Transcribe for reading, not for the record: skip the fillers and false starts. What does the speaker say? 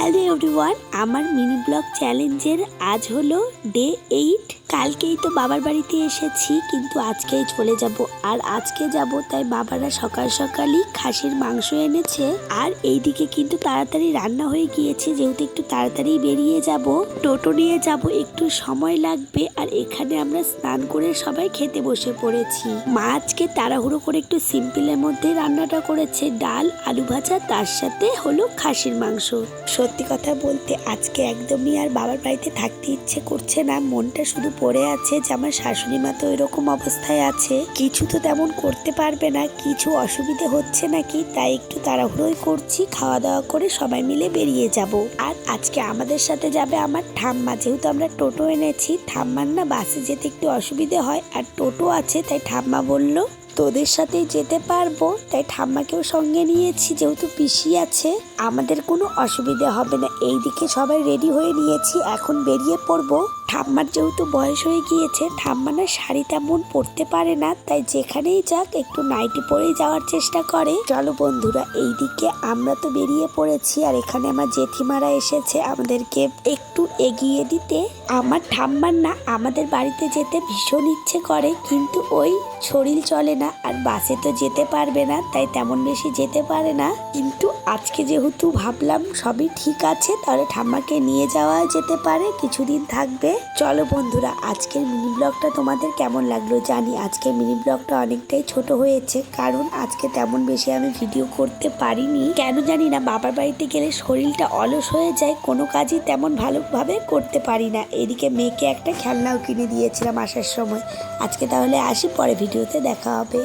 Hello everyone, আমার mini blog চ্যালেঞ্জের আজ হলো ডে 8। কালকেই তো বাবার বাড়িতে এসেছি, কিন্তু আজকেই চলে যাব। আর আজকে যাব তাই বাবারা সকাল সকালই খাসির মাংস এনেছে। আর এইদিকে কিন্তু তাড়াতাড়ি রান্না হয়ে গিয়েছে, যেহেতু একটু তাড়াতাড়ি বেরিয়ে যাব। টোটো নিয়ে যাব, একটু সময় লাগবে। আর এখানে আমরা স্নান করে সবাই খেতে বসে পড়েছি। মা আজকে তাড়াহুড়ো করে একটু সিম্পলের মধ্যে রান্নাটা করেছে, ডাল আলু ভাজা, তার সাথে হলো খাসির মাংস। সত্যি কথা বলতে আজকে একদমই আর বাবার বাড়িতে থাকতে ইচ্ছে করছে না। মনটা শুধু পড়ে আছে যে আমার শাশুড়ি মা তো এরকম অবস্থায় আছে, কিছু তো তেমন করতে পারবে না, কিছু অসুবিধে হচ্ছে নাকি, তাই একটু তাড়াহুড়োই করছি। খাওয়া দাওয়া করে সবাই মিলে বেরিয়ে যাব। আর আজকে আমাদের সাথে যাবে আমার ঠাম্মা, যেহেতু আমরা টোটো এনেছি। ঠাম্মার না বাসে যেতে একটু অসুবিধে হয়, আর টোটো আছে, তাই ঠাম্মা বলল তোদের সাথেই যেতে পারবো, তাই ঠাম্মাকেও সঙ্গে নিয়েছি। যেহেতু পিসি আছে, আমাদের কোনো অসুবিধা হবে না। এইদিকে সবাই রেডি হয়ে নিয়েছি, এখন বেরিয়ে পড়বো। ঠাম্মার যেহেতু বয়স হয়ে গিয়েছে, ঠাম্মা না শাড়ি তেমন পরতে পারে না, তাই যেখানেই যাক একটু নাইটি পরেই যাওয়ার চেষ্টা করে। চলো বন্ধুরা, এইদিকে আমরা তো বেরিয়ে পড়েছি। আর এখানে আমার জেঠিমারা এসেছে আমাদেরকে একটু এগিয়ে দিতে। আমার ঠাম্মার না আমাদের বাড়িতে যেতে ভীষণ ইচ্ছে করে, কিন্তু ওই শরীর চলে না, আর বাসে তো যেতে পারবে না, তাই তেমন বেশি যেতে পারে না। কিন্তু আজকে যেহেতু ভাবলাম সবই ঠিক আছে, তাহলে ঠাম্মাকে নিয়ে যাওয়া যেতে পারে, কিছুদিন থাকবে। চলো বন্ধুরা, আজকের মিনি ব্লগটা তোমাদের কেমন লাগলো জানি। আজকের মিনি ব্লগটা অনেকটাই ছোট হয়েছে, কারণ আজকে তেমন বেশি আমি ভিডিও করতে পারিনি। কেন জানি না, বাবার বাড়িতে গেলে শরীরটা অলস হয়ে যায়, কোনো কাজই তেমন ভালোভাবে করতে পারি না। এদিকে মেয়েকে একটা খেলনাও কিনে দিয়েছিলাম আসার সময়। আজকে তাহলে আসি, পরে ভিডিওতে দেখা হবে।